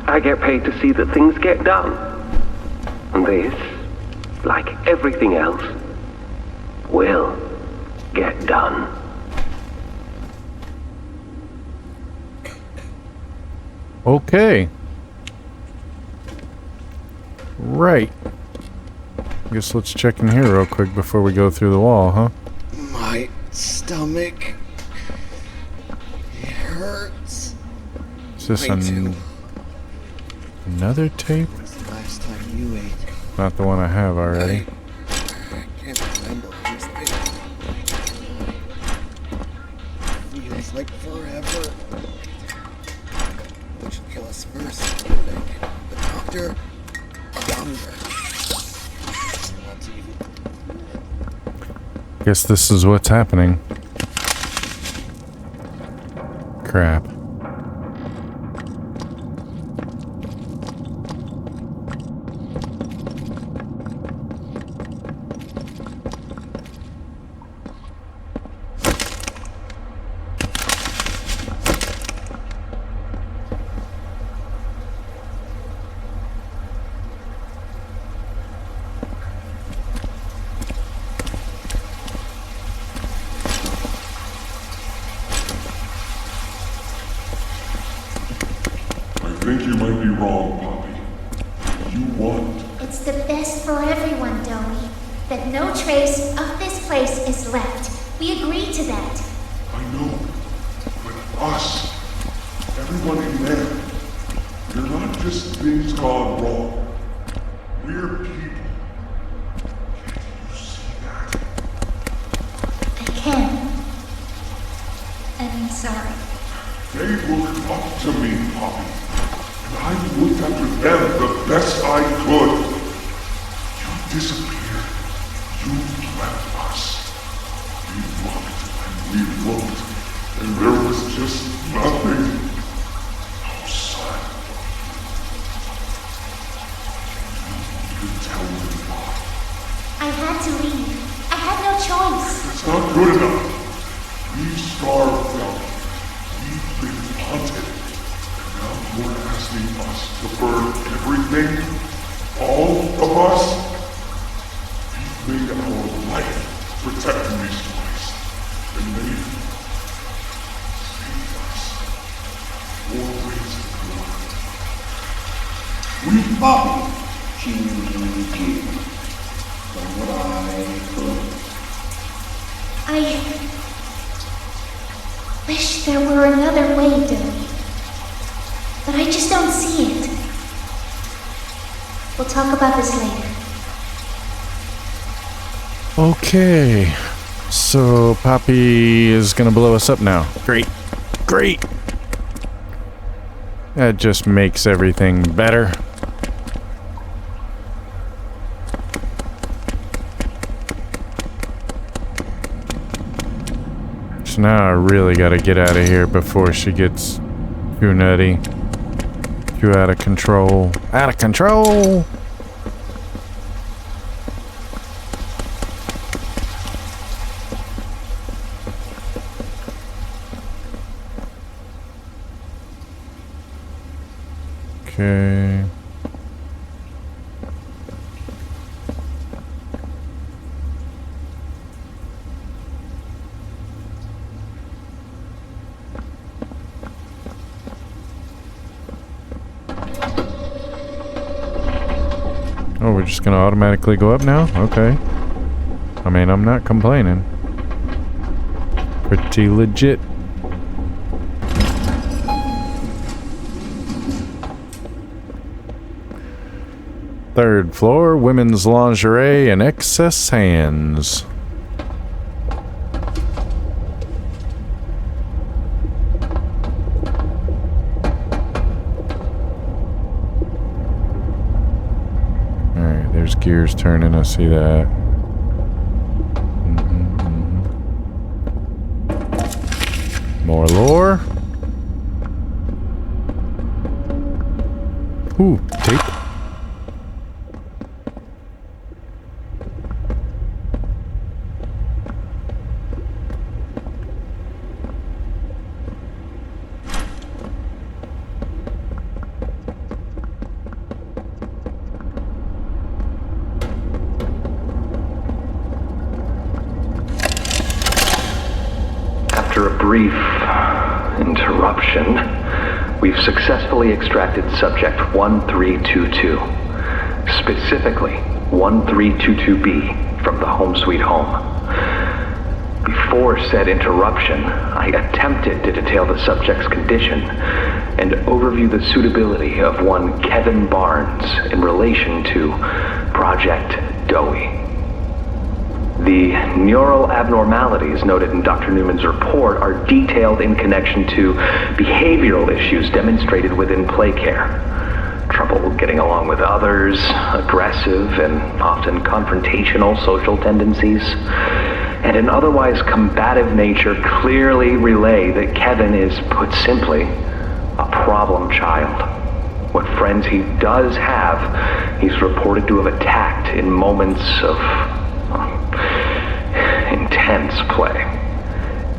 I get paid to see that things get done. And this, like everything else, will get done. Okay. Right. Guess let's check in here real quick before we go through the wall, huh? My stomach. It hurts. Is this Me too. another tape? When's the last time you ate? Not the one I have already. I can't remember anything. Feels like forever. What should kill us first? The doctor? Or hunger? Guess this is what's happening. Crap. I think you might be wrong, Poppy. You want. It's the best for everyone, Doey. That no trace of this place is left. We agreed to that. I know. But us, everyone in there, you're not just things gone wrong. We're people. Can't you see that? I can. And I'm sorry. They looked up to me, Poppy. And I looked after them the best I could. You disappeared. You left us. We looked and we looked, and there was just nothing. No sign. You can tell me why. I had to leave. I had no choice. It's not good enough. We starved them. We've been hunted. And now you're asking us to burn everything? All of us? We've made our life protecting these boys. And they saved us. More ways than one. We Poppy. She did. From what I could. I wish there were another way, Doey. But I just don't see it. We'll talk about this later. Okay. So Poppy is gonna blow us up now. Great. Great. That just makes everything better. So now I really gotta get out of here before she gets too nutty. Too out of control. Out of control! Okay. Oh, we're just gonna automatically go up now? Okay. I mean, I'm not complaining. Pretty legit. Third floor, women's lingerie and excess hands. Alright, there's gears turning, I see that. More lore. Ooh, tape. After a brief interruption, we've successfully extracted subject 1322, specifically 1322B from the Home Sweet Home. Before said interruption, I attempted to detail the subject's condition and overview the suitability of one Kevin Barnes in relation to Project Doey. The neural abnormalities noted in Dr. Newman's report are detailed in connection to behavioral issues demonstrated within play care. Trouble getting along with others, aggressive and often confrontational social tendencies, and an otherwise combative nature clearly relay that Kevin is, put simply, a problem child. What friends he does have, he's reported to have attacked in moments of intense play.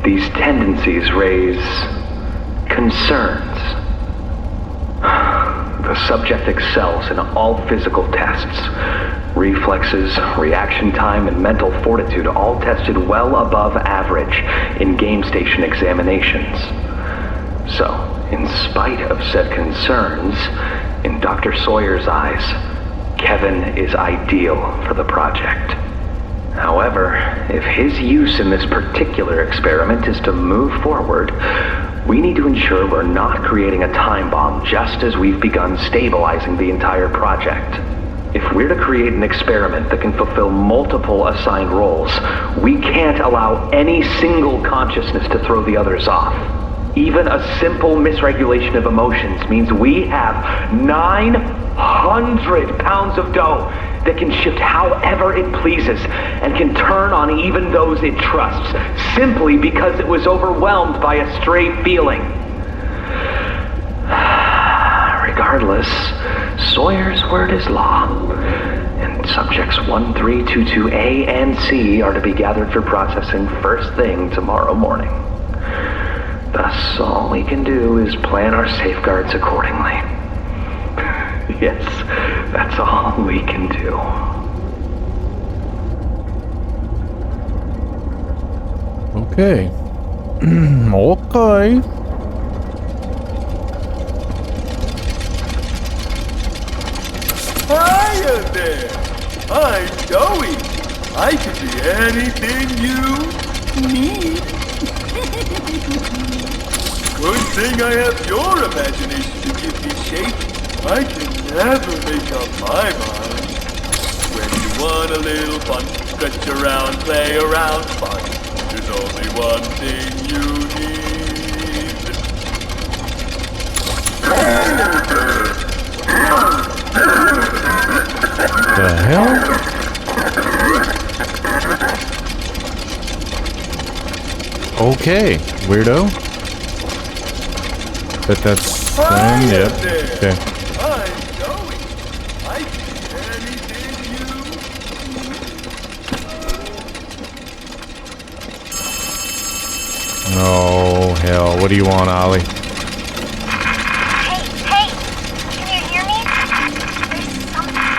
These tendencies raise concerns. The subject excels in all physical tests. Reflexes, reaction time, and mental fortitude all tested well above average in game station examinations. So, in spite of said concerns, in Dr. Sawyer's eyes, Kevin is ideal for the project. However, if his use in this particular experiment is to move forward, we need to ensure we're not creating a time bomb just as we've begun stabilizing the entire project. If we're to create an experiment that can fulfill multiple assigned roles, we can't allow any single consciousness to throw the others off. Even a simple misregulation of emotions means we have 900 pounds of dough that can shift however it pleases and can turn on even those it trusts, simply because it was overwhelmed by a stray feeling. Regardless, Sawyer's word is law, and subjects 1322A and C are to be gathered for processing first thing tomorrow morning. Thus, all we can do is plan our safeguards accordingly. Yes, that's all we can do. Okay. Okay. Hiya there! I'm Doey. I can be anything you need. Good thing I have your imagination to give me shape. I can never make up my mind. When you want a little fun, stretch around, play around, fun. There's only one thing you need. The hell? Okay, weirdo. But that's yep. Okay. I'm Doey. I can be anything you Oh hell, what do you want, Ollie? Hey, can you hear me? There's something.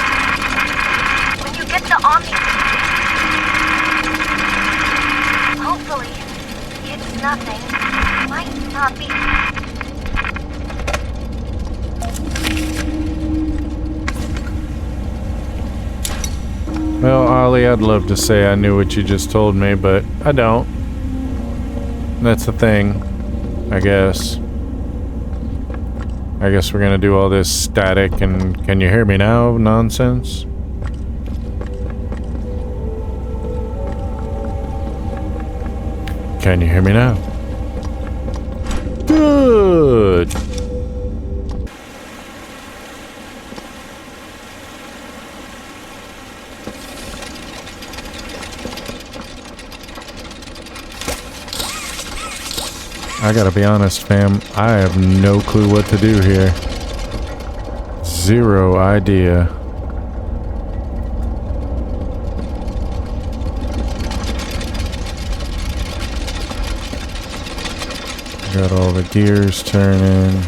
When you get the Omni, hopefully, it's nothing. Might not be. Well, Ollie, I'd love to say I knew what you just told me, but I don't. That's the thing, I guess. I guess we're gonna do all this static and can you hear me now nonsense? Can you hear me now? Good. I gotta be honest, fam. I have no clue what to do here. Zero idea. Got all the gears turning.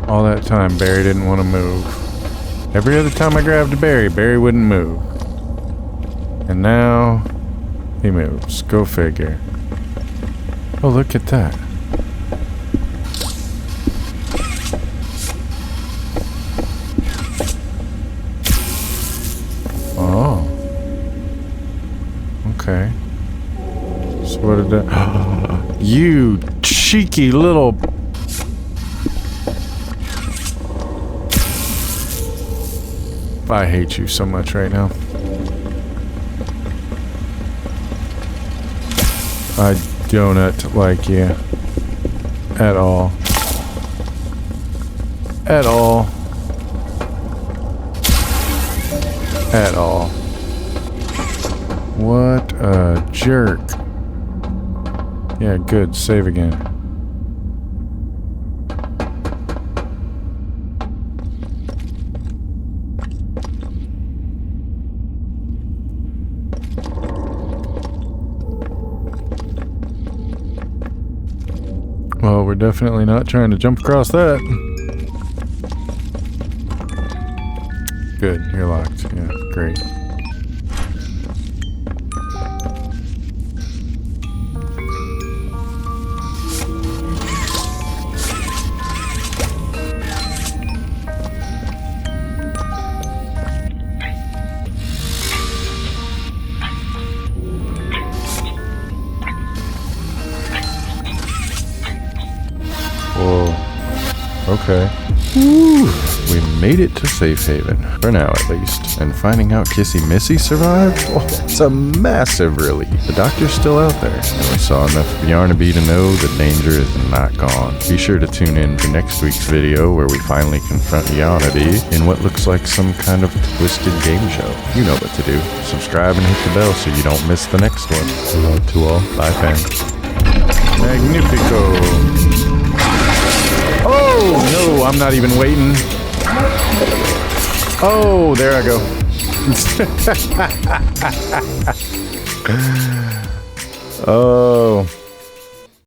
All that time, Barry didn't want to move. Every other time I grabbed a Barry, Barry wouldn't move. And now, he moves. Go figure. Oh, look at that. Oh. Okay. So what did that... You cheeky little... I hate you so much right now. I don't like you. At all. At all. At all. What a jerk. Yeah, good. Save again. Well, we're definitely not trying to jump across that. Good, you're locked. Yeah, great. Whoa. Okay. Woo. We made it to Safe Haven. For now, at least. And finding out Kissy Missy survived? Well, it's a massive relief. The doctor's still out there. And we saw enough of Yarnaby to know the danger is not gone. Be sure to tune in for next week's video where we finally confront Yarnaby in what looks like some kind of twisted game show. You know what to do. Subscribe and hit the bell so you don't miss the next one. Hello to all. Bye, fam. Magnifico. Oh, no, I'm not even waiting. Oh, there I go. Oh.